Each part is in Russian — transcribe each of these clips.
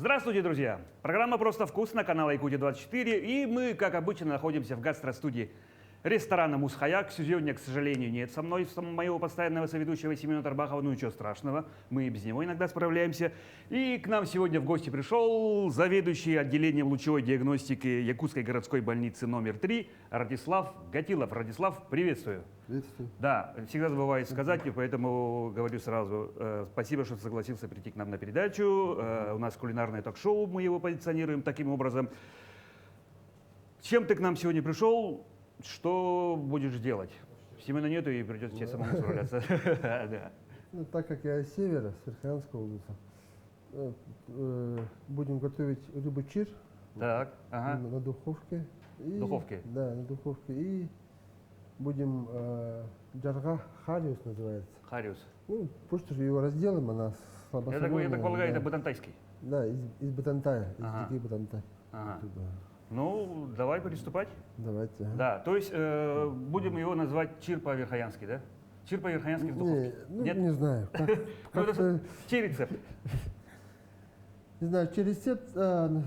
Здравствуйте, друзья! Программа «Просто вкусно», канал Якутия-24. И мы, как обычно, находимся в гастростудии ресторана «Мусхаяк». Сегодня, к сожалению, нет со мной моего постоянного соведущего Семена Тарбахова. Ну ничего страшного, мы и без него иногда справляемся. И к нам сегодня в гости пришел заведующий отделением лучевой диагностики Якутской городской больницы номер 3 Радислав Гатилов. Радислав, приветствую. Приветствую. Да, всегда забываю сказать, и поэтому говорю сразу. Спасибо, что согласился прийти к нам на передачу. У нас кулинарное ток-шоу, мы его позиционируем таким образом. Чем ты к нам сегодня пришел? Что будешь делать? Семена нету, и придется тебе самому справляться. Ну, так как я из севера, с Верхоянской области, будем готовить рыбу-чир Так, ага. на духовке. Духовке? Да, на духовке. И будем джарга хариус называется. Хариус. Ну, просто же его разделаем, она слабосоленая. Я так полагаю, да. это батантайский. Да, из Батантая, из Ага. диких Батантай. Ага. Оттуда. Ну, давай приступать. Давайте. ага. Да, то есть будем его назвать чир по-верхоянски, да? Чир по-верхоянски в Не, духовке. ну, Нет? не знаю. Ну, это чей рецепт? Не знаю, через рецепт, ну,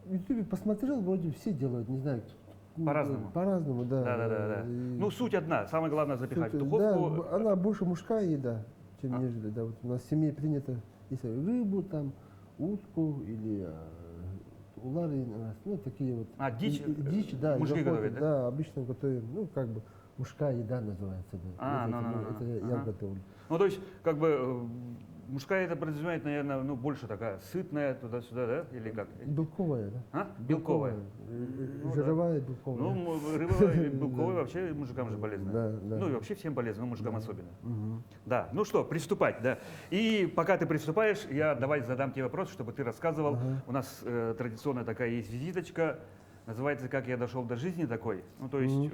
в Ютубе посмотрел, вроде все делают, не знаю. По-разному. По-разному, да. Да. И Ну, суть одна. Самое главное запихать в суть, духовку. Да, она больше мужская еда, чем нежели, да. Вот у нас в семье принято, если рыбу, там, утку или улары, ну, такие вот. Дичь? Дичь, да. Мужики охота, готовят, да? Да, обычно готовим, ну, как бы, мужская еда называется, да. Это я Ага. готовлю. Ну, то есть, как бы, мужская это подразумевает, наверное, ну, больше такая сытная, туда-сюда, да? Или как? Белковая, да. А? Белковая. Ну, Жировая, белковая. Ну, рыба белковая вообще мужикам же полезна. Да, да. Ну, и вообще всем полезно, но мужикам особенно. Мгм. Да, ну что, приступать, да. И пока ты приступаешь, я давай задам тебе вопрос, чтобы ты рассказывал. Ага. У нас традиционная такая есть визиточка, называется «Как я дошел до жизни» такой. Ну, то есть,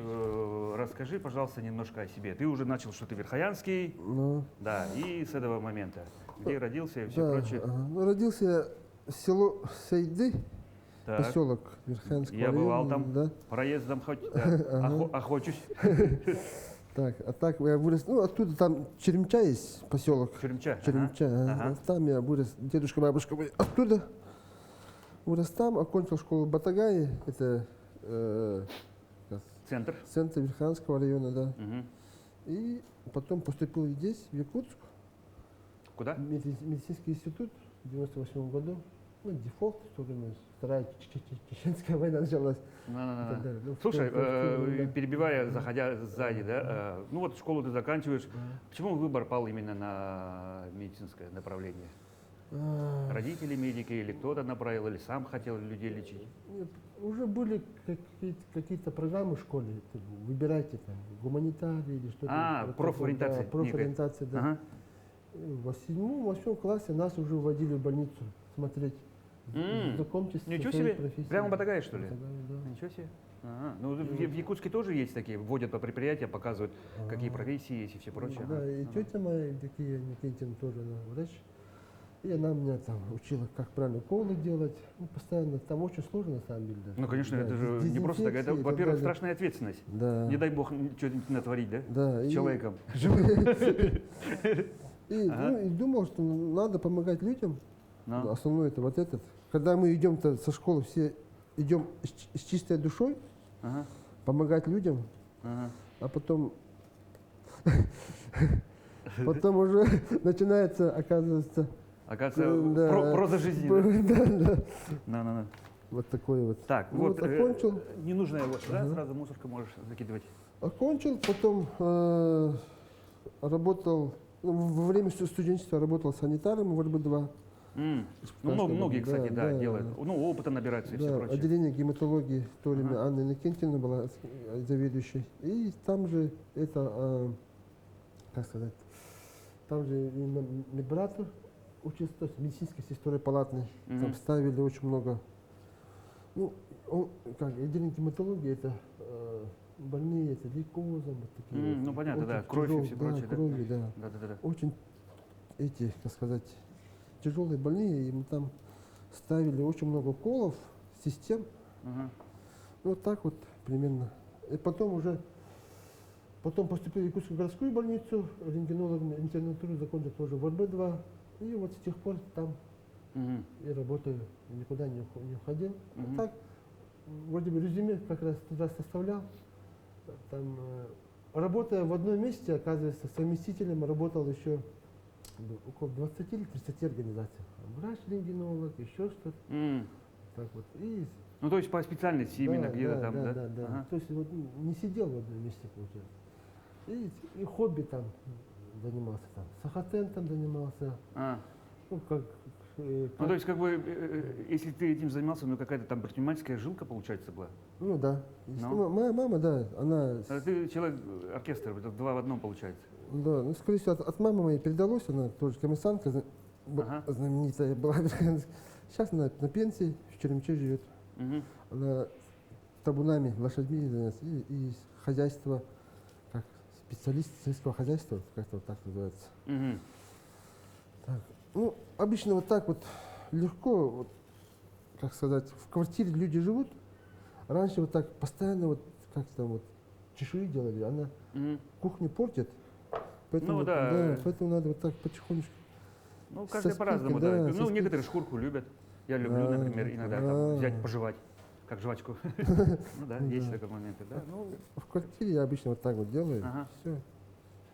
расскажи, пожалуйста, немножко о себе. Ты уже начал, что ты верхоянский, Ну, да, и с этого момента. Где родился и все да, прочее. ага. Ну, родился я в село Сейды, Так, поселок Верхоянского я бывал района, там, Да. проездом хоть, да, охочусь. Так, а так я вырос, ну, оттуда там Черемча есть, поселок. Черемча. Черемча, ага. Ага. Там я вырос, дедушка, бабушка были оттуда. Вырос там, окончил школу в Батагае, это Центр. центр Верхоянского района, да. Мгм. И потом поступил здесь, в Якутск, Куда? медицинский институт в 98 году. Ну, дефолт, что ли, вторая чеченская война началась. и так далее. Ну, Слушай, да. перебивая, заходя сзади, да, ну вот школу ты заканчиваешь. Почему выбор пал именно на медицинское направление? Родители медики или кто-то направил, или сам хотел людей лечить? Нет, уже были какие-то программы в школе. Выбирайте там гуманитарий или что-то. Вот профориентация. такое, да, профориентация, да. Ага. В 7-8 классе нас уже вводили в больницу смотреть. Знакомьтесь со Ничего своей себе. профессией. Прямо в Батагае, что ли? Батагае, да. Ничего себе. Ага. Ну, в Якутске тоже есть такие, вводят по предприятиям, показывают, какие профессии есть и все прочее. Да, Ага. и Ага. тетя моя, такие, Никитин тоже, она врач. И она меня там учила, как правильно уколы делать. Ну, постоянно, там очень сложно на самом деле. Даже. Ну, конечно, Да, это же не просто так. Это, дезинфекции и так во-первых, далее. страшная ответственность. Да. Не дай бог что-нибудь натворить, да? Да, С и- человеком. Ну, и думал, что надо помогать людям. Ну. Основное это вот этот. Когда мы идем-то со школы, все идем с чистой душой, Ага. помогать людям, Ага. а потом уже начинается, оказывается, Оказывается, да, проза жизни. Да? да. На. Вот такой вот. Так, Ну, вот, окончил, не нужно его сюда, сразу мусорку можешь закидывать. окончил, потом работал, ну, во время студенчества работал санитаром в РБ-2. Ну, многие, да, кстати, да, да. делают. Ну, опыта набираются и все Да, прочее. отделение гематологии в то время Анна Иннокентьевна была заведующей. И там же это, как сказать, там же и медбрат учился, то есть медицинской сестрой палатной. Там ставили очень много. Ну, отделение гематологии это больные, это лейкозом, вот такие. Ну, понятно, очень да, кровь и тяжелые, все прочее. Да, крови, да. Да. Очень эти, как сказать, тяжелые больные, и мы там ставили очень много уколов, систем. Ага. Вот так вот примерно. И потом поступил в Якутскую городскую больницу, рентгенологом интернатуру закончил тоже в РБ-2. И вот с тех пор там Мгм. и работаю, никуда не уходил. Мгм. Так, вроде бы резюме как раз туда составлял. Там, работая в одном месте, оказывается, совместителем работал еще около 20 или 30 организаций. Врач, рентгенолог, еще что-то. М. Так вот. И, Ну, то есть по специальности именно да, где-то да, там, да? да. Ага. То есть вот не сидел в одном месте, получается. И хобби там занимался. Там. Сахатентом занимался. А. Ну, как, Ну, как- то есть, как бы, если ты этим занимался, ну, какая-то там предпринимательская жилка, получается, была. ну да. Ну. Моя мама, да, она А ты человек, оркестр, это два в одном получается. да, ну, скорее всего, от мамы моей передалось, она тоже коммерсантка, Ага. знаменитая была. Сейчас она на пенсии, в Черемче живет. Мгм. Она табунами, лошадьми занимается, и хозяйство, как специалист сельского хозяйства, как-то вот так называется. Мгм. Так. Ну, обычно вот так вот легко, вот, как сказать, в квартире люди живут. Раньше вот так постоянно вот как там вот чешуи делали, она Мгм. кухню портит. Поэтому, Ну да. поэтому надо вот так потихонечку. Ну, Со каждый по-разному, спинкой, да. да, Ну, со спинкой. некоторые шкурку любят. Я люблю, А, например, иногда там а. взять, пожевать, как жвачку. Ну да, есть такой момент. Да. Ну, В квартире я обычно вот так вот делаю. ага. Все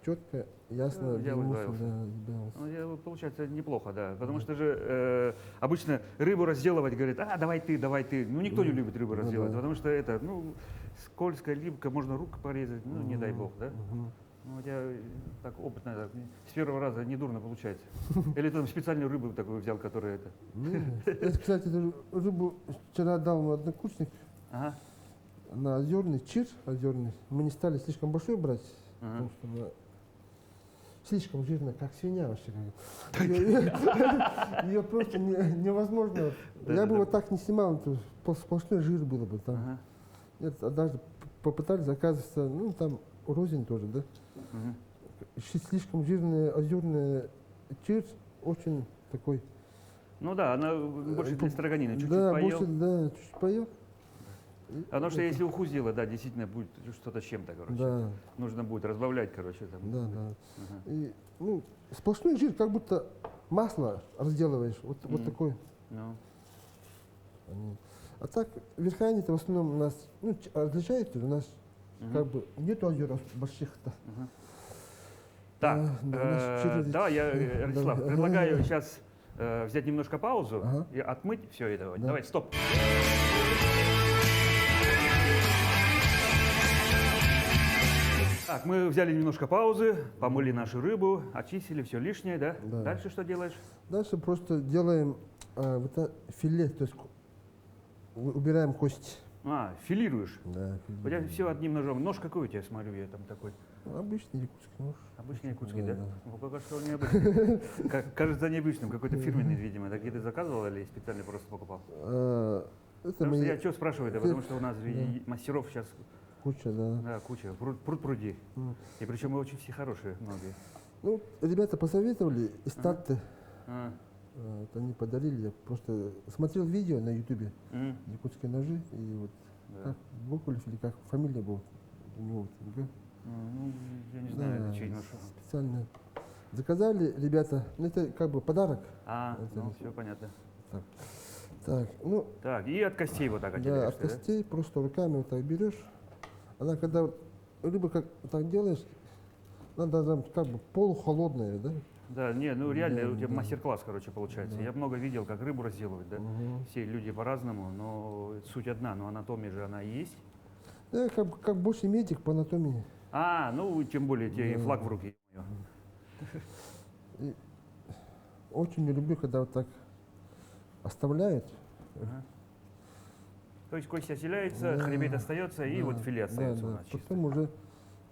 четко, ясно, Я без мусора, избавился. да, избавился. Ну, получается неплохо, да. Потому что же обычно рыбу разделывать говорят, давай ты, давай ты. Ну, никто не любит рыбу Ну, разделывать, да. потому что это, ну, скользкая липко, можно руку порезать, ну, не дай бог, да. Мгм. Ну, у тебя так опытно, так, с первого раза недурно получается. Или ты там специальную рыбу такую взял, которая это. Это, кстати, эту рыбу вчера дал мой однокурсник Ага. на озерный, чир озерный. Мы не стали слишком большой брать, Ага. потому что она слишком жирная, как свинья вообще. Ее просто невозможно. Я бы вот так не снимал, это сплошной жир было бы там. Ага. Нет, однажды попытались, оказывается, ну там рознь тоже, да? Мгм. Слишком жирный озерный чир, очень такой. Ну да, она больше для строганины. Чуть-чуть да, поел. больше, да, чуть поел. Потому что если уху сделать, да, действительно будет что-то с чем-то, короче. Да, Нужно будет разбавлять, короче. Там. да, да. Ага. И, ну, сплошной жир, как будто масло разделываешь. Вот, вот такой. Ну. А так, верхайни-то в основном у нас, ну, различается, у нас Мгм. как бы нету озер больших-то. Мгм. Так, Да, наш через- давай я, Ростислав, да. предлагаю сейчас взять немножко паузу Ага. и отмыть все это. Да. Давай, стоп. Так, мы взяли немножко паузы, помыли нашу рыбу, очистили все лишнее, да? Да. Дальше что делаешь? Дальше просто делаем вот это филе, то есть убираем кость. Филируешь. Да, У тебя все одним ножом. Нож какой у тебя, смотрю, я там такой. обычный якутский нож. Обычный якутский, Да, да? да. Ну, пока что он необычный. Кажется необычным, какой-то фирменный, видимо. Так где ты заказывал или специально просто покупал? Это Потому что мои я что спрашиваю, это потому что у нас же и мастеров сейчас куча, да. да, куча, пруд-пруди. М. И причем мы очень все хорошие, многие. Ну, ребята посоветовали из Татты. А, Вот они подарили, я просто смотрел видео на ютубе, м, якутские ножи, и вот да. как Бокулев или как фамилия была у него, вот, Г. Ну, я не знаю, Да, это чей нож. специально заказали ребята, ну это как бы подарок. Ну Это- все понятно. Так, ну Так, и от костей вот так да, отделяешь от ты, да? костей просто руками вот так берешь. Она когда вот рыбу как вот так делаешь, надо там как бы полухолодная, да? Да, не, ну реально Да, у тебя да. мастер-класс, короче, получается. Да. Я много видел, как рыбу разделывают, да? Мгм. Все люди по-разному, но суть одна, но анатомия же она и есть. Я как больше медик по анатомии. Ну, тем более тебе и Да. флаг в руки. И очень не люблю, когда вот так оставляют. Ага. То есть кость отделяется, Да, хребет остается, и да, вот филе остается да, у да. нас чисто. Потом уже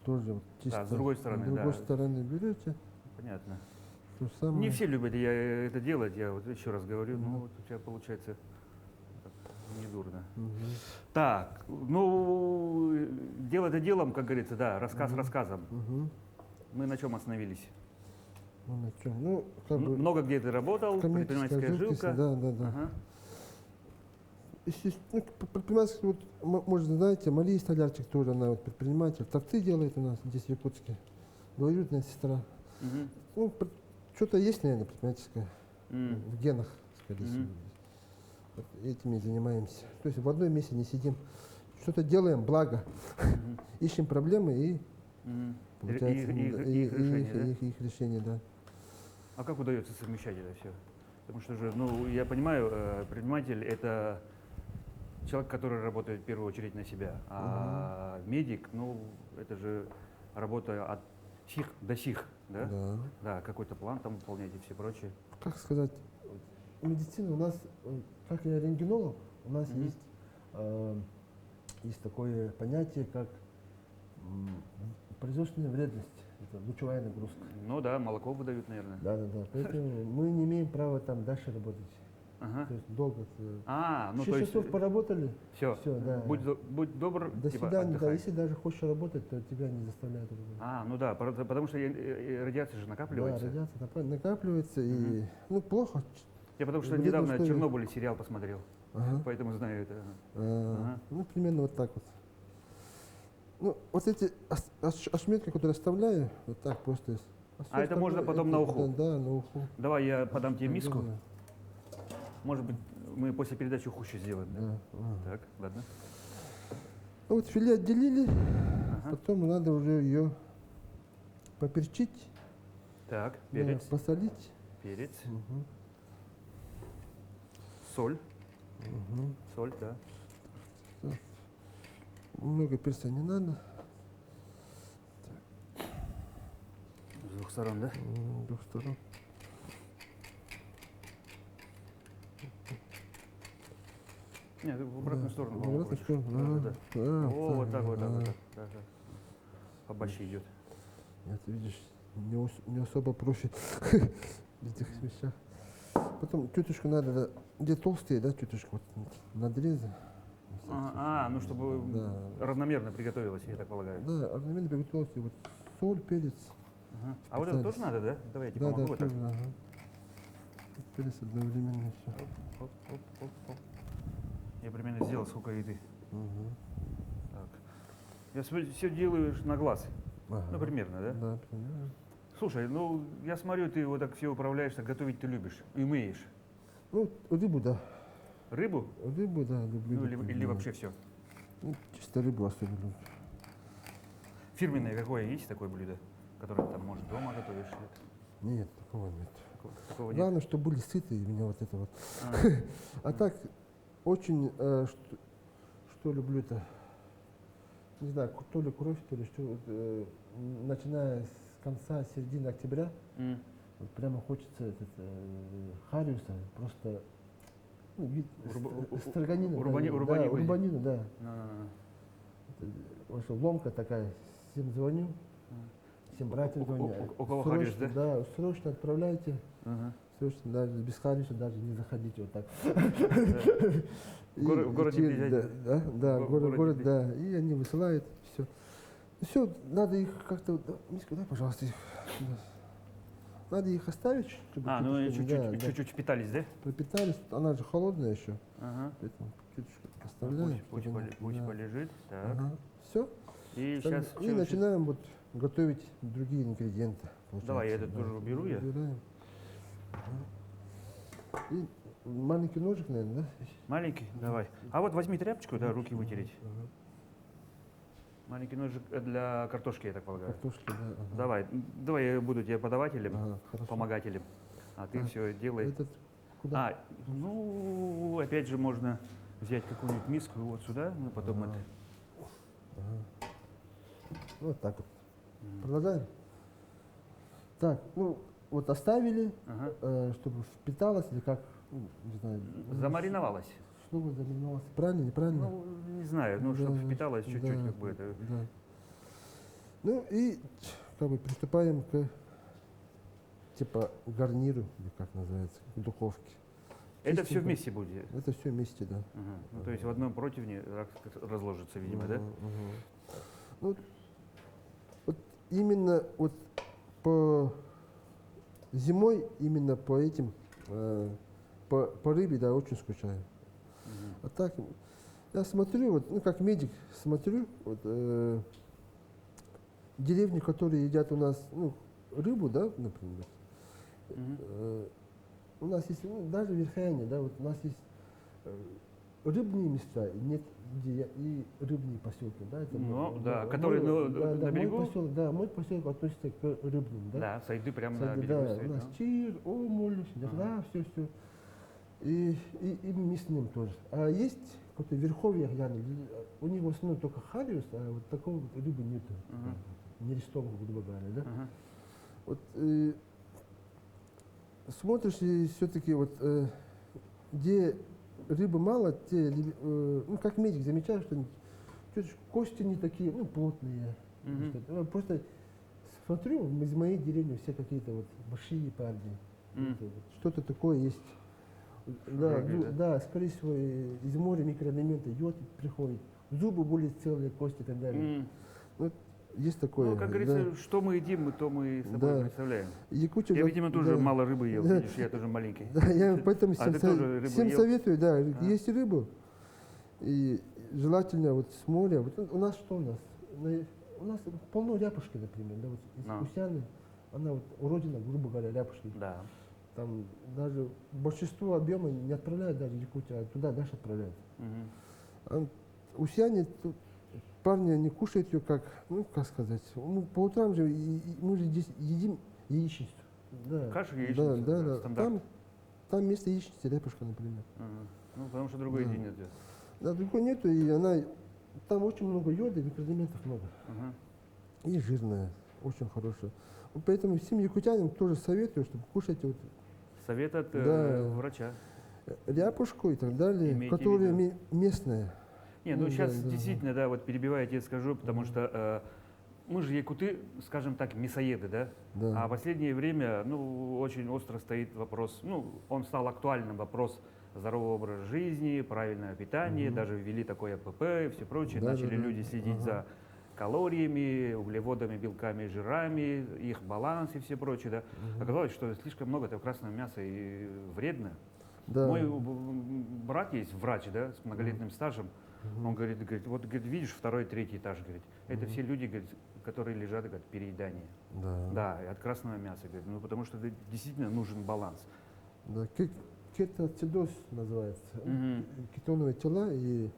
тоже вот чисто. с другой стороны, С другой да. стороны берете. Понятно. То же самое. Не все любят это делать, я вот еще раз говорю, ну вот у тебя получается так, недурно. Мгм. Так, ну, дело-то делом, как говорится, да, рассказ рассказом. Мгм. Мы на чем остановились? Ну, на чём? Ну, как бы Много где ты работал, коммерческая предпринимательская жилка, жилка. да, да, да. Ага. Ну, предпринимательский, вот, может, знаете, Мария Столярчик тоже, она вот предприниматель. Торты делает у нас здесь в Якутске. Двоюродная сестра. Мгм. Ну, что-то есть, наверное, предпринимательское М. в генах, специалистов. Мгм. Вот этим и занимаемся. То есть в одном месте не сидим. Что-то делаем, благо. Мгм. Ищем проблемы и Мгм. получается Их решение, да? их решение, да. А как удается совмещать это все? Потому что же, ну, я понимаю, предприниматель – это человек, который работает в первую очередь на себя. А медик, ну, это же работа от сих до сих, да? Да. Да, какой-то план там выполнять и все прочее. Как сказать, медицина у нас, как я рентгенолог, у нас Мгм. есть такое понятие, как производственная вредность. Это лучевая нагрузка. Ну да, молоко выдают, наверное. Да, да, да. Поэтому мы не имеем права там дальше работать. Ага. То есть долго. Ну 6 то есть часов поработали, все, все, да. будь добр, До типа, свидания. Да, отдыхай. если даже хочешь работать, то тебя не заставляют работать. Ну да, потому что радиация же Да, накапливается. радиация накапливается и ну плохо. Я потому что Вредно, недавно что ли? Чернобыль сериал посмотрел, Ага. поэтому знаю это. Ага. Ну, примерно вот так вот. Ну, вот эти ошметки, которые оставляю, вот так просто. всё Это можно остальное, потом на уху? Да, на уху. Давай я подам тебе миску. Да, Может быть, мы после передачи хуже сделаем. Да? да, ага. Так, ладно. Ну, вот филе отделили, Ага. потом надо уже ее поперчить, Так, да, перец, посолить. перец, Мгм, соль, мгм. соль, да. Много перца не надо. С двух сторон, да? С двух сторон. Нет, в обратную Да, сторону. в голову обратную крутишь. сторону, Да, ага. да, да. А, Вот так, вот так, вот ага. так. Да, да. Побольше идет. Нет, видишь, не особо профи в этих вещах. Потом тетушку надо, да, где толстые, да, тетушку, вот, надрезы. Ну чтобы Да. равномерно приготовилось, я так полагаю. Да, орнамент приготовился, вот соль, перец. Ага. А вот это тоже надо, да? Давай я тебе Да, помогу. да, Вот так. тоже, ага. Перец одновременно все. Оп, оп, оп, оп. Я примерно сделал, сколько еды. Так. Я все делаешь на глаз. Ну, примерно, да? Да, примерно. Слушай, ну, я смотрю, ты вот так все управляешься, готовить ты любишь и умеешь. Ну, рыбу, да. Рыбу? Рыбу, да, люблю. Ну, или вообще все. Ну, чисто рыбу особенно люблю. Фирменное какое есть такое блюдо, которое там, может, дома готовишь? Нет? Нет, такого нет. Такого нет? Главное, чтобы были сытые, у меня вот это вот. А, А так, очень, что люблю это, не знаю, то ли кровь, то ли что, вот, начиная с конца, середины октября, м. вот прямо хочется хариуса, просто строганина. Урбанивы. Урбанину, да. Ну. Вообще ломка такая, всем звоню, всем братьям звоню. У кого хариус, Срочно, да, срочно отправляйте. Ага. Срочно, даже без хариуса даже не заходите вот так. В городе Да, да, в городе город, да. И они высылают, все. Все, надо их как-то, Мишка, дай, пожалуйста, их. Да. Надо их оставить, чтобы Ну и чуть-чуть, чуть-чуть впитались, да? пропитались. Она же холодная еще. Ага. Поэтому чуть-чуть оставляем. Пусть полежит. Так. Все. И сейчас И начинаем вот готовить другие ингредиенты. Давай, я получается. этот тоже уберу я. Убираем. Ага. И маленький ножик, наверное, да? Маленький? Давай. А вот возьми тряпочку, да, руки вытереть. Ага. Маленький ножик для картошки, я так полагаю. Картошки, да. Ага. Давай я буду тебе подавателем, Ага, хорошо. помогателем. А ты Так, все делай. Этот куда? Ну, опять же, можно взять какую-нибудь миску и вот сюда, мы потом Ага. это. Ага. Вот так вот. Продолжаем. Так, ну вот оставили, Ага. чтобы впиталось или как, не знаю. Замариновалась. Слово замариновалось. Правильно, неправильно? Ну, не знаю, Да, чтобы впиталась чуть-чуть, да, как бы это. да. Ну и как бы приступаем к типа гарниру, или как называется, к духовке. Это все Чистенько. вместе будет. Это все вместе, да. Ага. Ну, то есть в одном противне разложится, видимо, да? Ну, вот именно вот по зимой, именно по этим, по рыбе, да, очень скучаю. Мгм. А так, я смотрю, вот, ну, как медик, смотрю, вот, деревни, которые едят у нас, ну, рыбу, да, например, Мгм. у нас есть, ну, даже в Верхояне, да, вот у нас есть рыбные места, нет где и рыбные поселки, да, это Ну, да, мой- которые да, на берегу. Мой поселок, да, мой поселок относится к рыбным, да. Да, сайды прямо на Кстати, берегу да, стоят. у нас Ну. чир, омуль, да, все. И мясным тоже. А есть какое-то верховье, у них в основном только хариус, а вот такого вот рыбы нету. Мгм. Нерестового, грубо говоря, да. Ага. Вот смотришь и все-таки вот где рыбы мало, те, ну как медик замечаешь, что чуть кости не такие, ну плотные. Мгм. Просто смотрю, из моей деревни все какие-то вот большие парни. М. Вот что-то такое есть. Да, Широкие, да? да, скорее всего, из моря микроэлементы, йод приходит, зубы более целые, кости и так далее. М. Вот есть такое. Ну, как да. говорится, что мы едим, то мы собой Да. представляем. Якутия, Я, да, видимо, тоже да. мало рыбы ел, Да. видишь, я тоже маленький. Да, я поэтому А всем, ты тоже рыбу всем ел? советую, да, А. есть рыбу. И желательно вот с моря. Вот у нас что у нас? У нас полно ряпушки, например, да, вот из А. Усяны, она вот уродина, грубо говоря, ряпушки. Да. Там даже большинство объема не отправляют даже в Якутию, а туда дальше отправляют. Мгм. А Усяне, тут парни, они кушают ее как, ну, как сказать, ну, по утрам же, мы же здесь едим яичницу. Да, Кашу, яичницу, да. стандарт. Там вместо яичницы репушка, например. Мгм. Ну, потому что другой Да. день идет. Да, другой нету, и она, там очень много йода, микроэлементов много. Ага. И жирная, очень хорошая. Вот поэтому всем якутянам тоже советую, чтобы кушать вот Совет от Да. врача. ряпушку и так далее, Имейте в которые виду. местные. Не, ну Ну, сейчас да. действительно, да, вот перебивая, я тебе скажу, потому что мы же якуты, скажем так, мясоеды, да? Да. А в последнее время, ну, очень остро стоит вопрос, ну, он стал актуальным, вопрос здорового образа жизни, правильного питания, даже ввели такое АПП и все прочее, Да, начали да, да. люди следить за калориями, углеводами, белками, жирами, их баланс и все прочее, да. Оказалось, что слишком много этого красного мяса и вредно. Да. Мой брат есть врач, да, с многолетним стажем. Он говорит, вот говорит, видишь, второй, третий этаж, говорит, это все люди, говорит, которые лежат от переедания. Да. Да, и от красного мяса, говорит, ну потому что действительно нужен баланс. Да. Кетоацидоз называется. Мгм. Кетоновые тела, и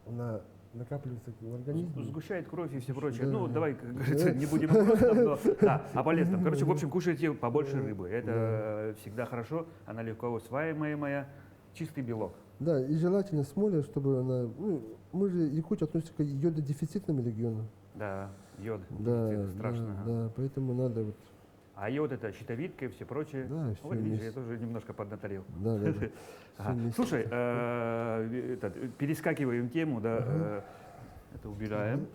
она накапливается в организме. Сгущает кровь и все прочее. Да. Ну, давай, как говорится, не будем о грустном, но да, о полезном. Короче, в общем, кушайте побольше рыбы. Это всегда хорошо, она легко усваиваемая, чистый белок. Да, и желательно с моря, чтобы она... Ну, мы же, Якутия относится к йододефицитному региону. Да, йод, Да, дефицит, страшно. ага. да, поэтому надо вот... А йод это щитовидка и все прочее. Да, всё Вот видишь, я вместе. тоже немножко поднаторел. Да. Всё Ага. вместе. Слушай, перескакиваем тему, да, это убираем.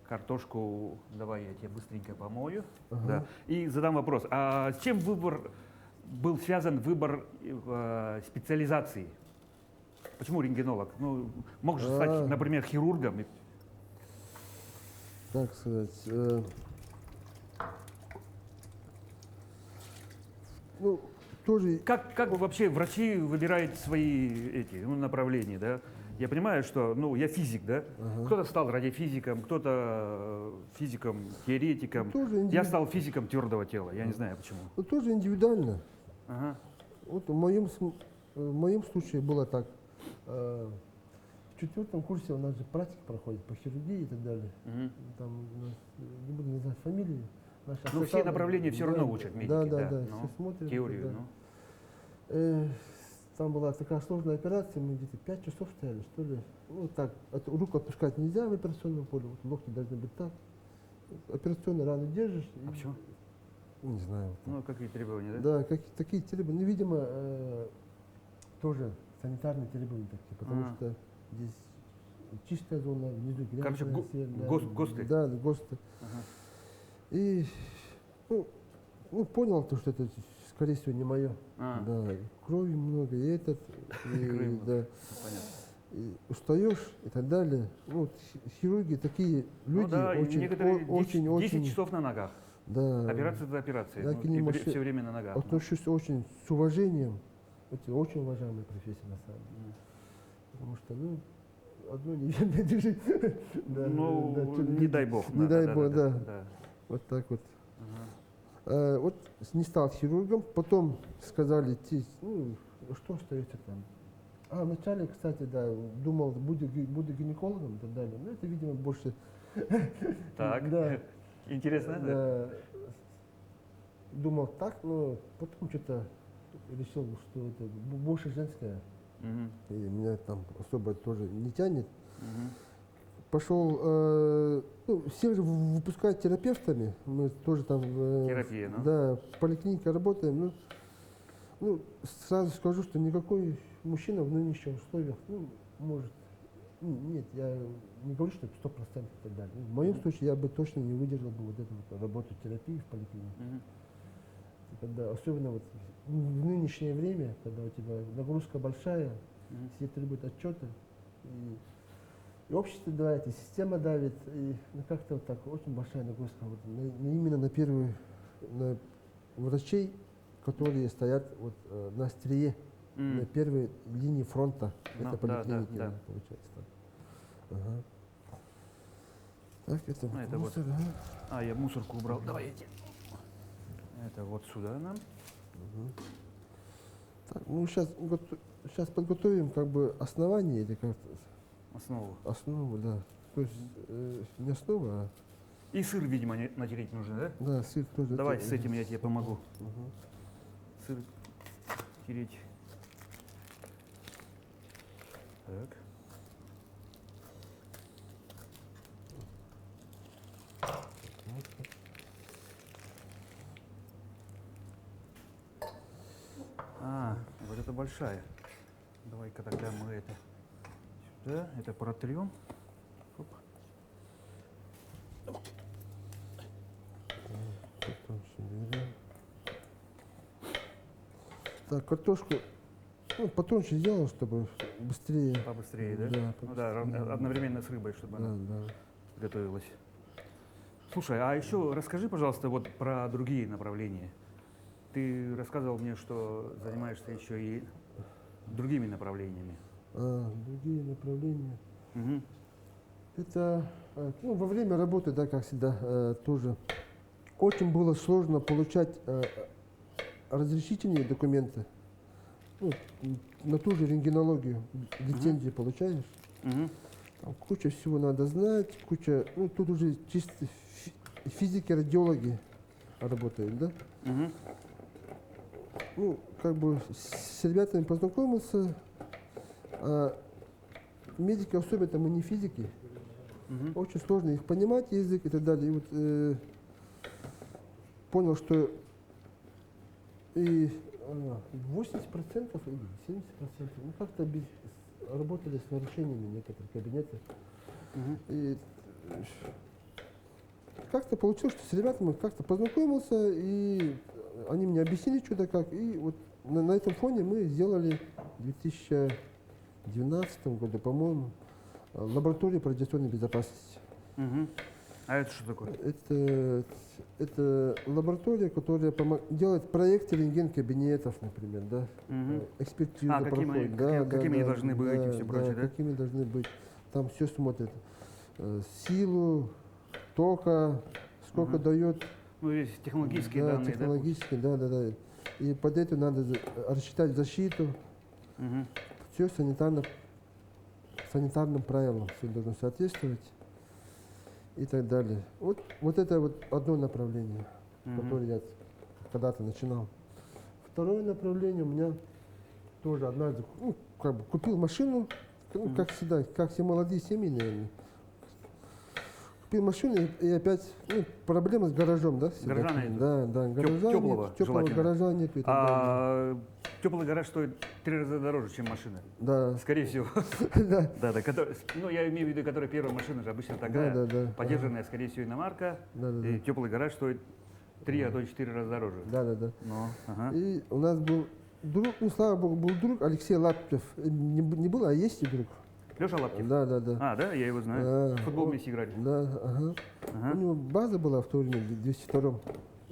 Картошку, давай я тебе быстренько помою. Да. И задам вопрос, а с чем был связан выбор специализации? Почему рентгенолог? Ну, мог же стать, например, хирургом. Так сказать... ну, тоже... Как вообще врачи выбирают свои направления, да? Я понимаю, что, ну, я физик, да? Кто-то стал радиофизиком, кто-то физиком, теоретиком. Ну, тоже Я стал физиком твердого тела, я не знаю почему. Ну, тоже индивидуально. Ага. Вот в моем случае было так. В 4 курсе у нас же практика проходит по хирургии и так далее. Мгм. Там у нас, не буду называть фамилии. наши Ну, все ассоциаты, направления все равно учат медики, да, да. да, Ну, все смотрят. теорию, да. ну. Там была такая сложная операция, мы где-то 5 часов стояли, что ли. Ну, так, руку отпускать нельзя в операционном поле, вот локти должны быть так. Операционную рану держишь. А почему? Не знаю. Ну, какие требования, да? Да, такие требования. Ну, видимо, тоже санитарные требования такие, потому Ага. что здесь чистая зона, внизу грязная. Короче, ГОСТы. Да, ГОСТы. Ага. И ну, понял, то, что это, скорее всего, не мое. А. Да, крови много, и этот, Крови и, много. да, Понятно. и устаешь и так далее. Ну, вот хирурги такие люди, Ну да, и очень, некоторые 10 очень, часов на ногах. да, Операция это операция. Я Ну, к ним и вообще все время на ногах. отношусь очень с уважением. Это очень уважаемая профессия на самом деле. Мгм. Потому что, ну, одно неверное движение. Да, Ну, да, не дай бог. Не дай бог, да. да. Вот так вот. Ага. Вот не стал хирургом, потом сказали, ну, что остается там. Вначале, кстати, да, думал, буду гинекологом и так далее, но это, видимо, больше... Так, Да, интересно. Да? да, думал так, но потом что-то решил, что это больше женское, Мгм, и меня там особо тоже не тянет. мгм. Пошел, ну, всех же выпускают терапевтами, мы тоже там Терапия, ну. да, в поликлинике работаем. Ну, сразу скажу, что никакой мужчина в нынешних условиях, ну, может, нет, я не говорю, что 100% и так далее. В моем случае я бы точно не выдержал бы вот эту вот работу терапии в поликлинике. Мгм. Когда, особенно вот в нынешнее время, когда у тебя нагрузка большая, Мгм. все требуют отчета, и общество давит, и система давит, и ну, как-то вот так очень большая нагрузка вот, именно на первую, на врачей, которые стоят вот, на острие, на первой линии фронта. Ну, Это да, поликлиники, да, да. получается. Так. Ага. Так, это, Ну, это вот. мусор, ага. Я мусорку убрал. Давайте. Это вот сюда нам. Так, ну, сейчас подготовим как бы основание или как Основу. основу, да. То есть не основа, И сыр, видимо, натереть нужно, да? да, сыр тоже. Давай с этим я тебе помогу. Мгм. Сыр тереть. Так. Вот это большая. Давай-ка тогда мы это сюда, это протрем. Оп. Потом всё берем. Так, картошку ну, потоньше сделал, чтобы быстрее. Побыстрее, да? Да, Ну да, одновременно с рыбой, чтобы Да, она да. готовилась. Слушай, а еще расскажи, пожалуйста, вот про другие направления. Ты рассказывал мне, что занимаешься еще и другими направлениями. Другие направления. Мгм. Это ну, во время работы, да, как всегда, тоже очень было сложно получать разрешительные документы. Ну, на ту же рентгенологию лицензию получаешь. Мгм. Там куча всего надо знать, куча, ну тут уже чисто физики, радиологи работают, да? Мгм. Ну, как бы с ребятами познакомился, а медики особенно мы не физики, Мгм. очень сложно их понимать, язык и так далее. И вот понял, что и 80% или 70%, ну как-то работали с нарушениями некоторых кабинетов. Мгм. И как-то получилось, что с ребятами как-то познакомился, и они мне объяснили что-то как. И вот на этом фоне мы сделали в 2012 году, по-моему, лабораторию по радиационной безопасности. Мгм. А это что такое? Это лаборатория, которая делает проекты рентген-кабинетов, например, да, Мгм. экспертизу какими проходит. какими они должны быть и все прочее, да? Какими должны быть. Там все смотрят. Силу, тока, сколько дает. Ну, есть технологические Да, данные, технологически, да. И под это надо рассчитать защиту. да? Мгм. Все санитарным правилам все должно соответствовать и так далее. Вот это вот одно направление, Мгм. которое я когда-то начинал. Второе направление у меня тоже однажды, ну, как бы купил машину, ну, как всегда, как все молодые семьи, наверное. Купил машину и опять проблема с гаражом, да? всегда. Гаража нет? Да, гаража Теплого, нет, теплого желательно. гаража нет и так далее. Теплый гараж стоит 3 раза дороже, чем машина. Да, Скорее всего. да, Да, ну, я имею в виду, которая первая машина же обычно такая, да. подержанная, скорее всего, иномарка. Да. И теплый гараж стоит 3, а то и 4 раза дороже. Да. Ну, ага. И у нас был друг, ну, слава богу, был друг Алексей Лаптев. Не было, а есть и друг. Леша Лаптев? Да. Да, я его знаю. Да. В футбол вместе играли. Да, ага. Ага. У него база была в то время, в 202-м.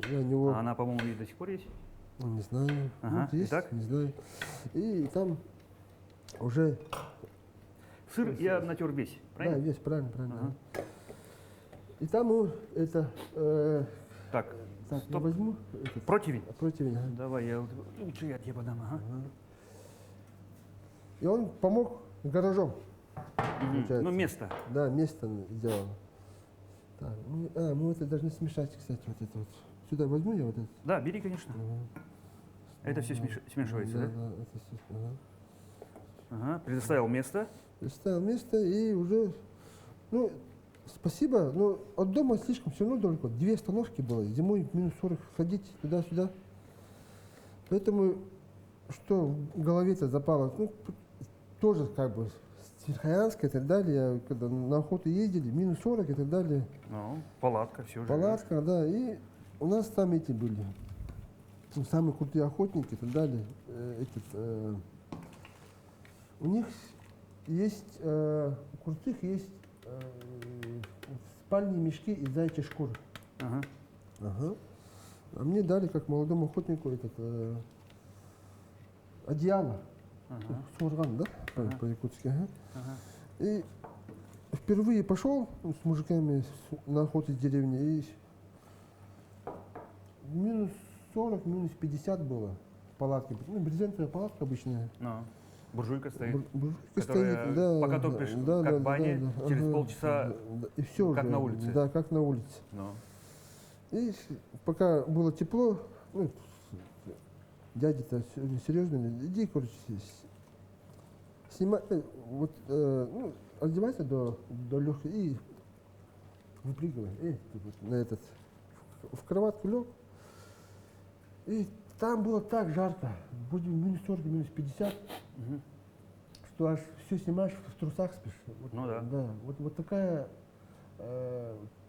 Я у него, А она, по-моему, и до сих пор есть? не знаю, Ага, вот есть, итак? не знаю. И там уже, Сыр я натер весь, да, правильно? есть, правильно. Ага. И там это, Так, Так, я Стоп. возьму этот Противень? противень. Ага. Давай, я лучше я тебе подам. Ага. И он помог с гаражом. Мгм. Получается. Ну, место. Да, место сделал. Так, мы это должны смешать, кстати, вот это вот. Сюда возьму я вот это. Да, бери, конечно. Это все смешивается, да? Да, это все. Ага. Ага, предоставил место. Ставил место и уже, ну, спасибо, но от дома слишком все равно далеко. 2 остановки было, зимой минус 40 ходить туда-сюда. Поэтому, что в голове-то запало, ну, тоже как бы с Верхоянска и так далее, я когда на охоту ездили, минус 40 и так далее, Ну, палатка, все же. палатка, да, и у нас там эти были, ну, самые крутые охотники и так далее. У них есть, у крутых есть спальные мешки из зайчьей шкуры. Ага. Ага. А мне дали, как молодому охотнику, одеяло. Ага. Сурган, да? Ага. По-якутски. Ага. Ага. И впервые пошел с мужиками на охоту из деревни. И минус 40, минус 50 было в палатке. Ну, брезентовая палатка обычная. Ну, буржуйка стоит. Буржуйка Которая, стоит, да, пока да, топишь, да, как да, в бане, да, через ага, полчаса да, и все как уже, на улице. Да, как на улице. Ну. И пока было тепло, ну, дядя-то серьезно, иди, короче, снимай, вот, ну, одевайся до легкой и выпрыгивай, на этот, в кроватку лег. И там было так жарко, будет минус 40, минус 50, Мгм. что аж все снимаешь, в трусах спишь. Вот, Ну да. Да, вот такая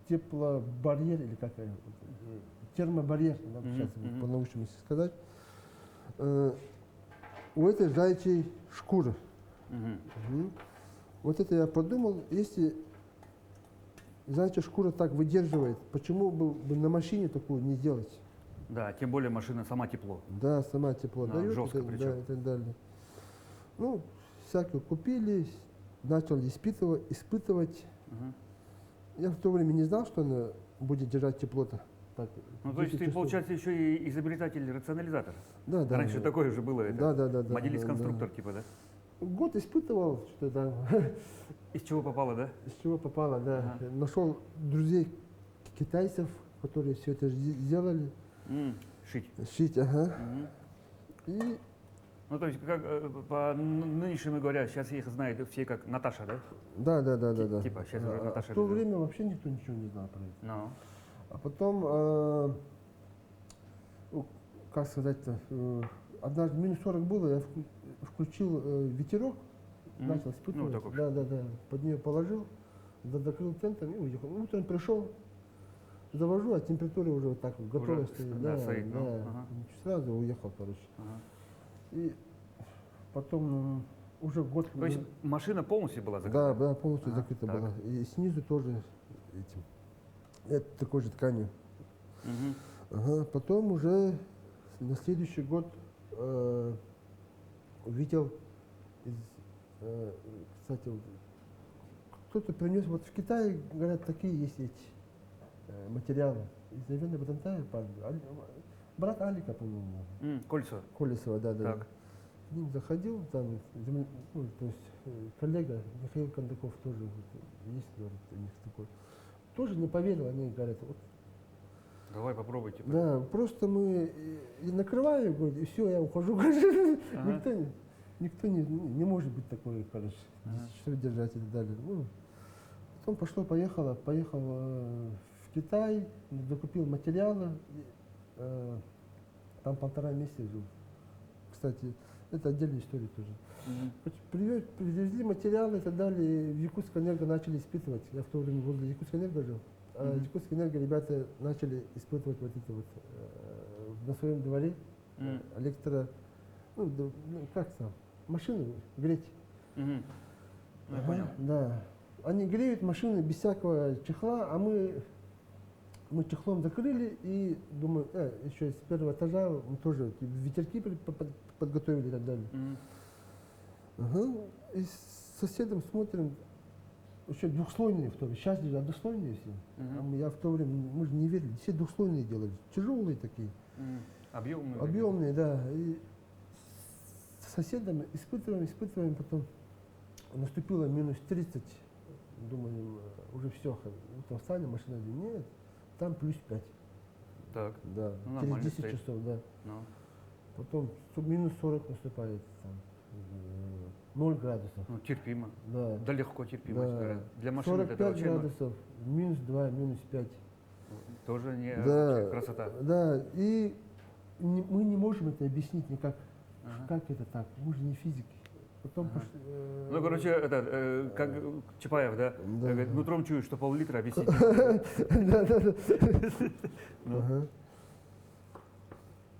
теплобарьер, или как термобарьер, надо Мгм, сейчас мгм. по-научному сказать, у этой зайчьей шкуры. Мгм. Мгм. Вот это я подумал, если зайчья шкура так выдерживает, почему бы на машине такую не сделать? Да, тем более машина сама тепло. Да, сама тепло Да, дает, жестко и, причем. да, и так далее. Ну, всякие купили, начал испытывать. Мгм. Я в то время не знал, что она будет держать тепло-то. Так, Ну, то есть 10 ты, часов. получается, еще и изобретатель-рационализатор. Да, да. Раньше да. такое же было, это Да, да, да, да, моделист-конструктор, типа, да? Год испытывал, что там, Из чего попало, да? из чего попало, да. Ага. Нашел друзей китайцев, которые все это сделали. Шить. Шить, ага. Мгм. И Ну, то есть, как по нынешнему говоря, сейчас их знают все как Наташа, да? да. Типа, сейчас уже Наташа В то это- время вообще никто ничего не знал про это. Ну, А потом, как сказать-то, однажды минус 40 было, я включил ветерок, начал испытывать. Ну, такой. Да. Под нее положил, закрыл тентом и уехал. Утром пришел, завожу, а температура уже вот так вот готовая Уже, стоит. да, стоит, ну, ага. Сразу уехал, короче. ага. И потом уже год. То есть машина полностью была Да, закрыта? да, полностью Ага, закрыта так. была. И снизу тоже этим. Это такой же тканью. Мгм. Ага, потом уже на следующий год увидел, кстати, вот кто-то принес, вот в Китае, говорят, такие есть эти материалы. Из Завена Бадантая, брат Алика, по-моему, Кольцо. Колесова, да. Так. К ним заходил, там, ну, то есть коллега Михаил Кондаков тоже вот, есть, говорит, у них такой. Тоже не поверил, они говорят, вот, Давай попробуйте. да, просто мы и накрываем, говорит, и все, я ухожу. Ага. Никто не может быть такой, короче, Ага. что держать и так далее. Ну, потом поехал в Китай, закупил материалы, там 1,5 месяца жил. Кстати, это отдельная история тоже. Мгм. Привезли материалы и так далее, в Якутск-Энерго начали испытывать. Я в то время возле Якутск-Энерго жил. А Мгм. Якутск-Энерго ребята начали испытывать вот это вот на своем дворе электро, как там, машины греть. Мгм. Ну, я Ага, понял. Да. Они греют машины без всякого чехла, а мы чехлом закрыли и думаю, еще с первого этажа мы тоже ветерки подготовили и так далее. Мгм. Ага. И с соседом смотрим, еще двухслойные в то время. Сейчас же однослойные все. Мгм. Я в то время, мы же не верили, все двухслойные делали. Тяжелые такие, Объемные. объемные, да. И с соседами испытываем, потом наступило минус 30. Думаем, уже все, утром встали, машина говорит, нет, там плюс 5. Так. Да, Ну, через нормально 10 стоит. часов, да. Ну. Потом минус 40 наступает, там, 0 градусов. Ну, терпимо. Да. Да легко терпимо. Да. честно говоря. Для машины это 45 вообще ну, градусов, минус 2, минус 5. тоже не Да, вообще красота. да, и мы не можем это объяснить никак, Ага. как это так, мы же не физики. Потом Ага. пош- Ну, короче, это, как Чапаев, да? Да. Говорит, нутром чую, что пол-литра объяснить. Да, да, да. Ну. Ага.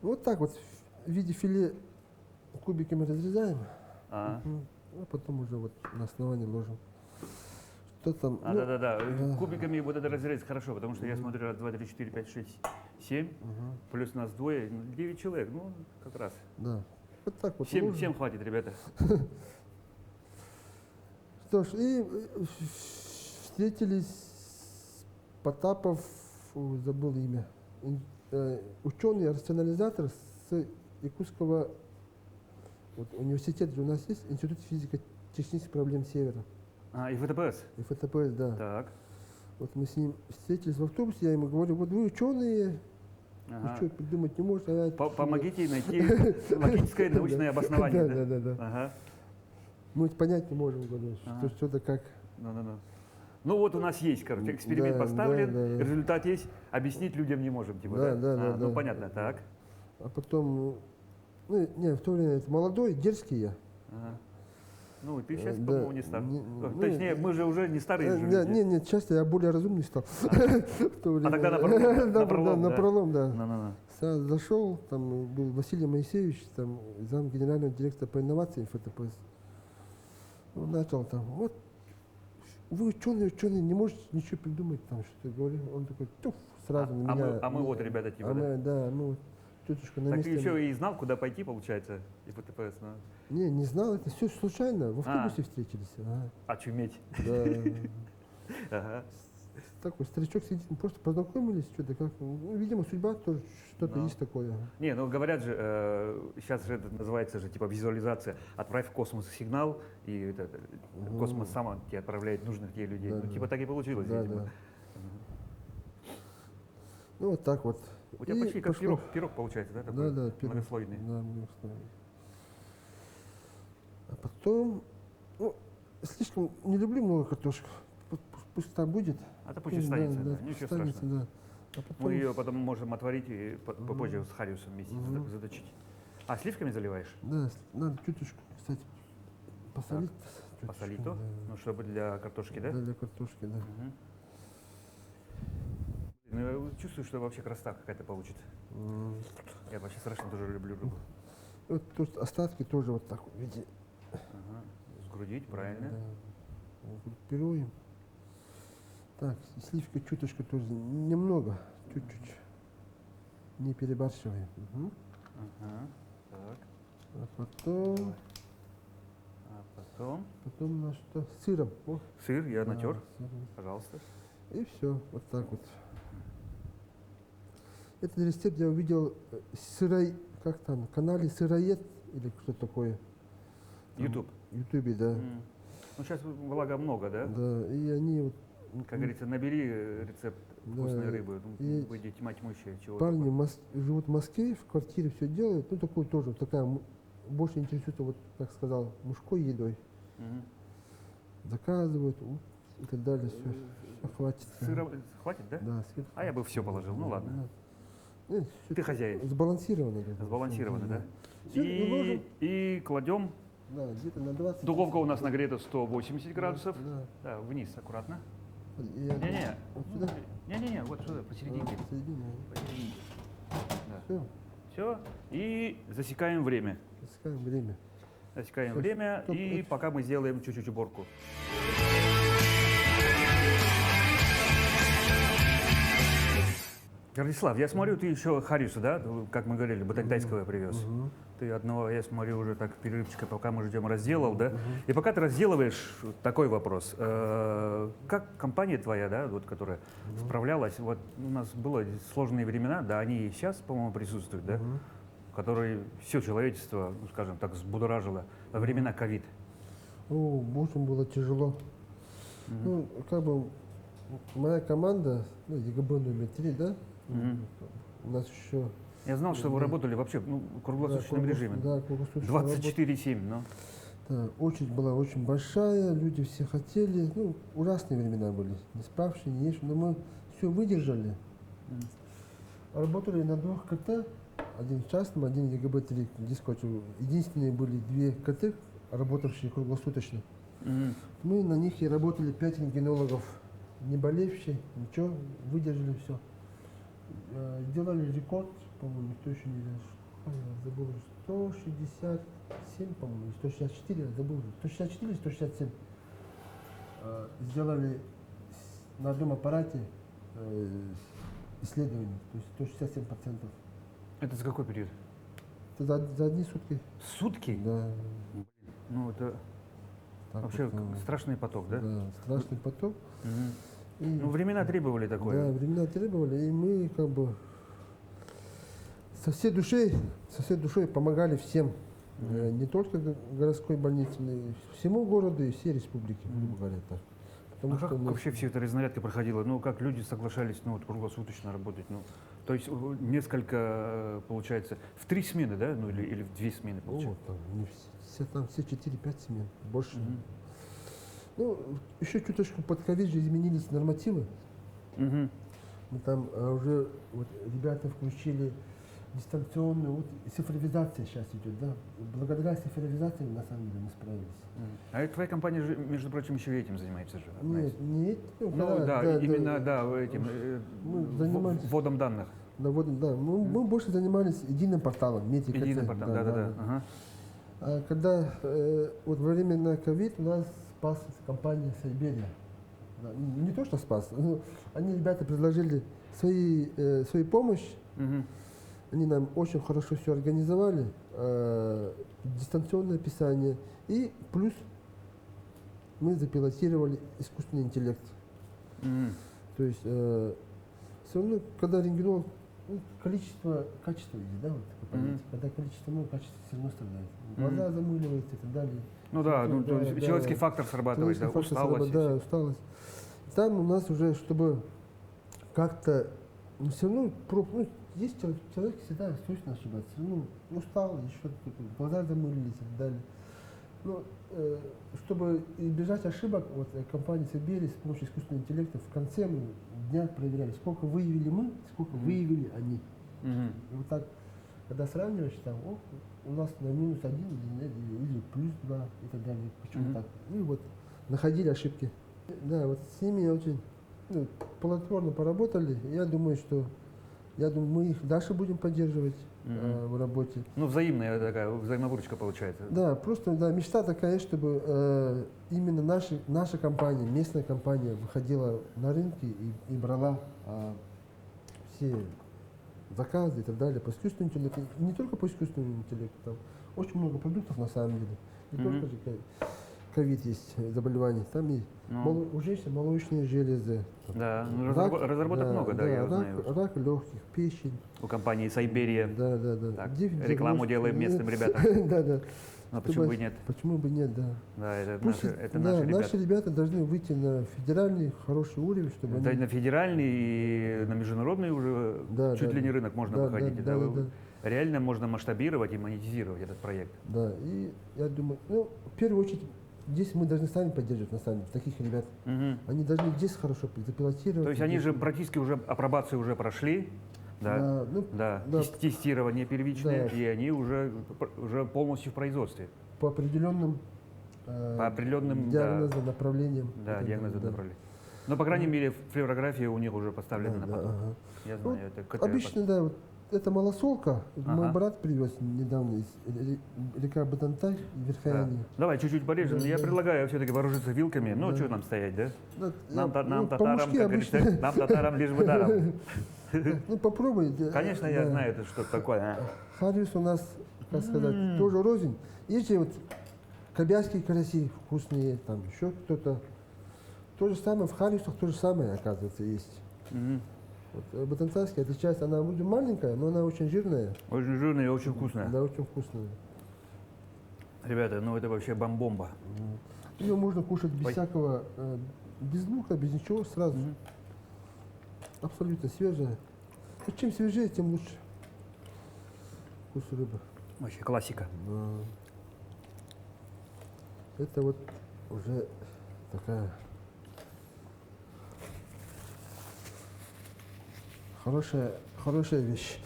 Вот так вот в виде филе кубиками разрезаем, А, а потом уже вот на основании ложим. Что там? ну, да. да. Кубиками вот это разрезать хорошо, потому что я смотрю, раз, два, три, четыре, пять, шесть, 7, ага, плюс нас двое, 9 человек, ну, как раз. да. Вот так вот. 7 ложим. хватит, ребята. Что ж, и встретились Потапов, забыл имя, ученый, рационализатор с Якутского вот, университета же у нас есть, Институт физико-технических проблем Севера, А, и ФТПС. и ФТПС, да. Так. Вот мы с ним встретились в автобусе, я ему говорю, вот вы ученые, Ага. ничего придумать не можете. А я Помогите найти логическое научное обоснование. Да, Да? да, да. Ага. Мы понять не можем, говорю, Ага. что-то как. Ну. Ну вот у нас есть, короче, эксперимент Да, поставлен, да, да. результат есть, объяснить людям не можем, типа, Да, да? да, да, Ну да. понятно, так. А потом, ну, не, в то время это молодой, дерзкий я. Ага. Ну, ты сейчас, Да, по-моему, не стар. ну, Точнее, мы же уже не старые же люди. Нет, часто я более разумный стал. В то время. тогда напролом, да? Напролом, да. Ну. Сразу зашел, там был Василий Моисеевич, там зам генерального директора по инновациям ФТПС. Он начал там, вот, вы ученые, не можете ничего придумать, там что-то говорю. Он такой, туф, сразу на меня. А мы вот, ребята, типа, А да? мы, да, ну, тетушка на Так ты месте. еще и знал, куда пойти, получается, и ФТПС, ну. Не знал, это все случайно, в автобусе встретились. Ага, Очуметь. да. Ага. Такой старичок сидит, мы просто познакомились, что-то как, ну, видимо, судьба тоже что-то Да. есть такое. Не, ну говорят же, сейчас же это называется же типа визуализация. Отправь в космос сигнал, и космос сам тебе отправляет нужных тебе людей. Да, Ну, да. типа так и получилось, Да, видимо. да. Ну, вот так вот. У тебя И почти как пошло. пирог получается, да, Да, такой да, пирог. многослойный. Да, многослойный. А потом, ну, слишком не люблю много картошки. Пусть там будет. А то пусть останется, да, пусть ничего останется, страшного. да. А потом, Мы ее потом можем отварить и попозже с хариусом вместе Мгм. заточить. А сливками заливаешь? да, надо чуточку, кстати, посолить. чуточку, Посолить да. ну, чтобы для картошки, да? Да, для картошки, да. Мгм. Ну, я чувствую, что вообще красота какая-то получится. Я вообще страшно тоже люблю рыбу. Вот тут остатки тоже вот так вот, видите. Ага. Сгрудить, правильно. Да. Группируем. Так, и сливки чуточку тоже, немного, чуть-чуть. Не перебарщиваем. Мгм. Ага. Так. А потом, А потом на что? Сыром. О, сыр я да, натер, сыром. пожалуйста. И все, вот так вот. Этот рецепт я увидел как там, на канале Сыроед, или что такое? Там, YouTube. В Ютубе, да. Ну, сейчас, благо, много, да? Да, и они вот, Как говорится, набери рецепт вкусной Да, рыбы, и выйди тьма тьмущая, чего парни живут в Москве, в квартире все делают, ну такую тоже, вот такая, больше интересуется, вот, как сказал, мужской едой. Мгм. Заказывают и так далее, все хватит. Сыра хватит, да? Да, сыр. А я бы все положил, ну ладно. Да. Нет, всё Ты хозяин. сбалансированно. как бы, Сбалансированно, всё, да? Всё, и ложим. И кладем. Да, где-то на 20. Духовка у нас нагрета 180 градусов. Да. Да, вниз аккуратно. И я- Не-не. Вот сюда. Не-не-не, вот сюда, посерединке. Посередине. Посерединке. Да. Все, Все. И засекаем время. засекаем время. Засекаем Всё, время, стоп, и это- пока мы сделаем чуть-чуть уборку. Радислав, я смотрю, ты еще Хариуса, да, как мы говорили, батальтайского привез. Ты одного, я смотрю, уже так перерывчика, пока мы ждем, разделал, да? И пока ты разделываешь, такой вопрос. Как компания твоя, да, вот, которая справлялась, вот у нас были сложные времена, да, они и сейчас, по-моему, присутствуют, да, которые все человечество, ну, скажем так, взбудоражило во времена ковид. Очень было тяжело. Ну, как бы моя команда, ну, ЕГБ номер 3, да, у нас еще... Я знал, что вы работали вообще в круглосуточном режиме. Да, круглосуточно 24/7, но... Да, очередь была очень большая, люди все хотели. Ну, ужасные времена были, не справшие, не ешь, но мы все выдержали. Работали на 2 КТ, один в частном, один в ЕГБ-3, дискотеку. Единственные были 2 КТ, работавшие круглосуточно. Мы на них и работали 5 рентгенологов, не болевшие, ничего, выдержали все. Делали рекорд, по-моему, никто еще не знает, забыл, 167, по-моему, 164, забыл, 164 или 167. Сделали на одном аппарате исследование, то есть 167%. Это за какой период? Это за одни сутки. Сутки? Да. Ну, это Так вообще вот, страшный поток, да? Да, страшный поток. И, Ну, времена требовали такое. да, времена требовали, и мы как бы со всей душой помогали всем. Не только городской больнице, но и всему городу и всей республике, грубо говоря, так. Потому А как мы- вообще все эта разнарядка проходила? Ну, как люди соглашались, ну, вот круглосуточно работать? Ну, то есть несколько, получается, в 3 смены, да? Ну, или в 2 смены, получается? там, не все, там все 4-5 смен, больше. Ну, еще чуточку под ковид же изменились нормативы. Мгм. Мы там уже вот, ребята включили дистанционную, вот цифровизация сейчас идет, да. Благодаря цифровизации на самом деле мы справились. А это твоя компания же, между прочим, еще и этим занимается же. Нет, не Ну, да, именно, да, этим, Мы занимались- вводом данных. Да, вот, да. Мы больше занимались единым порталом, Медикц. Единый портал, да. Ага. А когда вот во время ковид у нас спас компания Сайберия. Да, не то, что спас, но они, ребята, предложили свою помощь. Мгм. Они нам очень хорошо все организовали, дистанционное описание. И плюс мы запилотировали искусственный интеллект. Мгм. То есть все равно, когда рентгенолог, ну, качество идет, да, вот такое понятие. Когда количество много, качество все равно страдает. Глаза замыливаются и так далее. Ну да, ну, то Да, есть да. человеческий фактор срабатывает, да, Человеческий фактор усталость. срабатывает, да, усталость. Там у нас уже, чтобы как-то, ну, все равно, ну, есть человек всегда точно ошибается. Ну, устал, еще глаза замылились и так далее. Но чтобы избежать ошибок, вот компания Сибири с помощью искусственного интеллекта в конце дня проверяли, сколько выявили мы, сколько выявили они. Мгм. И вот так, когда сравниваешь, там, у нас на -1 или +2 и так далее. Почему так? Ну и вот находили ошибки. Да, вот с ними очень плодотворно поработали. Я думаю, мы их дальше будем поддерживать в работе. Ну, взаимная такая, взаимовыручка получается. Да, просто да, мечта такая, чтобы именно наша компания, местная компания выходила на рынки и брала все заказы и так далее по искусственному интеллекту. Не только по искусственному интеллекту, там очень много продуктов на самом деле. Не только же ковид есть заболевания, там и у женщин молочные железы. Да, ну, разработок много, да, я знаю. Рак легких, печень. У компании Сайберия. Да. Так, рекламу делаем местным ребятам. Да. Ну, почему бы и нет? Почему бы нет, да. Да, это Пусть наши ребята. наши ребята должны выйти на федеральный хороший уровень, чтобы Да, и они... на федеральный и на международный уже Да, чуть да, ли не рынок можно да, выходить. да, Да, да. Реально можно масштабировать и монетизировать этот проект. Да, и я думаю, в первую очередь, здесь мы должны сами поддерживать, на самом деле, таких ребят. Мгм. Они должны здесь хорошо запилотировать. То есть они же практически уже апробацию уже прошли, да, Да, тестирование первичное, Да. и они уже полностью в производстве. по определенным, По определенным диагнозам, направлениям. Да, Это, диагнозы да. направили. Но, по крайней мере, флюорография у них уже поставлена на Да, поток. ага. Я Ну, знаю, это КТ. обычно, да, вот это малосолка. Мой Ага. брат привез недавно из река Батантай, Да. Верхаяне. Давай чуть-чуть порежем. Да, Я да. предлагаю все-таки вооружиться вилками. Ну, Да. что нам стоять, да? Да, Нам, я, нам ну, татарам, по-мужски как говорится, обычно. нам татарам лишь бы даром. Ну, попробуй. Конечно, я знаю, это что такое. А. Хариус у нас, как сказать, тоже рознь. Есть же вот кобяцкие караси вкусные, там еще кто-то. То же самое в хариусах, то же самое, оказывается, есть. Мгм. Вот, батантайская отличается, она вроде маленькая, но она очень жирная, Очень жирная и очень вкусная. она очень вкусная. Ребята, ну это вообще бомбомба. Ее можно кушать без Ой. всякого, без лука, без ничего, сразу. Мгм. Абсолютно свежая. И чем свежее, тем лучше. Вкус рыбы. Вообще классика. Это вот уже такая хорошая вещь.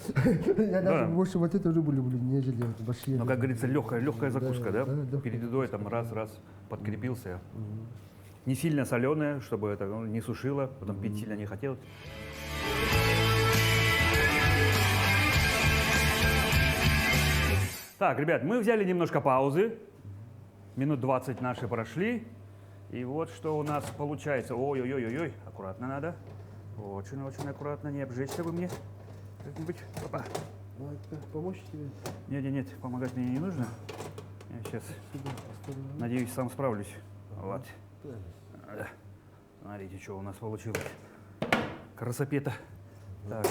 Я даже больше вот эту рыбу люблю, нежели вот большие. Ну, как говорится, легкая закуска, да? да, Перед едой там раз-раз подкрепился. Мгм. Не сильно соленая, чтобы это не сушило, потом пить сильно не хотелось. Так, ребят, мы взяли немножко паузы. Минут 20 наши прошли. И вот что у нас получается. Ой-ой-ой-ой, аккуратно надо. Очень-очень аккуратно, не обжечься вы мне. Как-нибудь. Опа. Ну, это помочь тебе Нет, помогать мне не нужно. Я сейчас, сюда поставлю. надеюсь, сам справлюсь. Вот. Так. Да. Смотрите, что у нас получилось. Красопета. Так,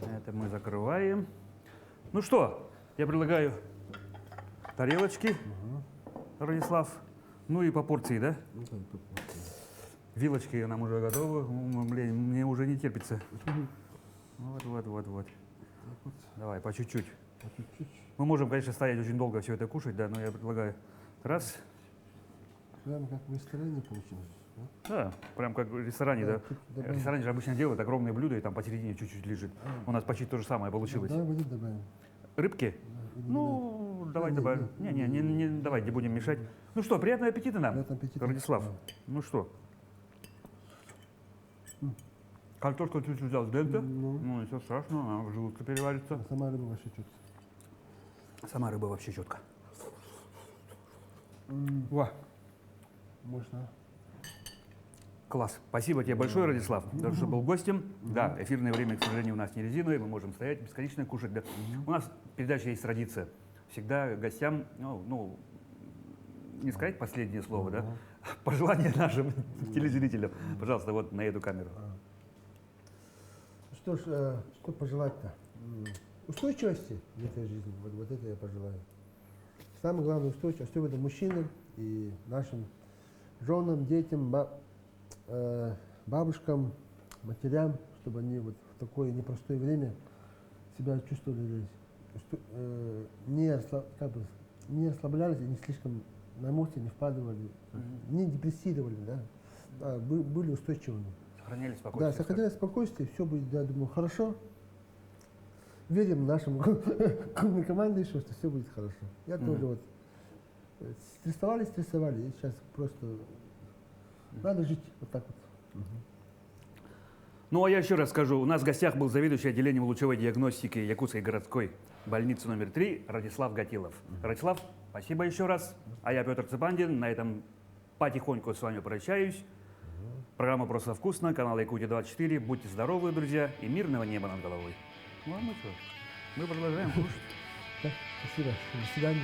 это мы закрываем. Ну что, я предлагаю тарелочки, Ранислав. Ну и по порции, да? Ну, так, тут вот. Вилочки нам уже готовы. Блин, мне уже не терпится. Вот. Давай, по чуть-чуть. А чуть-чуть. Мы можем, конечно, стоять очень долго все это кушать, да, но я предлагаю раз. Прямо как в ресторане получилось. Да? Да, прям как в ресторане, да. Тут В добавим. ресторане же обычно делают огромные блюда, и там посередине чуть-чуть лежит. У нас почти то же самое получилось. Давай воды добавим. Рыбки? Да, или Ну, давай не, добавим. Не, давай, не будем мешать. Ну что, приятного аппетита нам, Приятного аппетита. Радислав. Да. Ну что? Картошку чуть-чуть взял с дельта. Ну. Ну, ничего страшного, она в желудке переварится. А сама рыба вообще что-то. Сама рыба вообще четко. Во. Можно. Класс. Спасибо тебе большое, Радислав, за то, что был гостем. Да, эфирное время, к сожалению, у нас не резиновое, мы можем стоять бесконечно кушать. Да. У нас в передаче есть традиция. Всегда гостям, ну, не сказать последнее слово, да? Пожелания нашим телезрителям. Пожалуйста, вот на эту камеру. Что ж, что пожелать-то? Устойчивости в этой жизни. Вот это я пожелаю. Самое главное устойчивость, особенно мужчинам и нашим женам, детям, бабушкам, матерям, чтобы они вот в такое непростое время себя чувствовали, не расслаблялись и не слишком на эмоции не впадывали, не депрессировали, да, были устойчивыми. Сохраняли спокойствие. Да, сохраняя спокойствие, все будет, я думаю, хорошо. Верим нашему команде, что все будет хорошо. Я тоже вот стрессовали, и сейчас просто надо жить вот так вот. Ну, а я еще раз скажу, у нас в гостях был заведующий отделением лучевой диагностики Якутской городской больницы номер 3 Радислав Гатилов. Радислав, спасибо еще раз. А я Петр Цыпандин, на этом потихоньку с вами прощаюсь. Программа «Просто вкусно», канал Якутия-24. Будьте здоровы, друзья, и мирного неба над головой. Ну, а мы что? Мы продолжаем кушать. Так, спасибо. До свидания.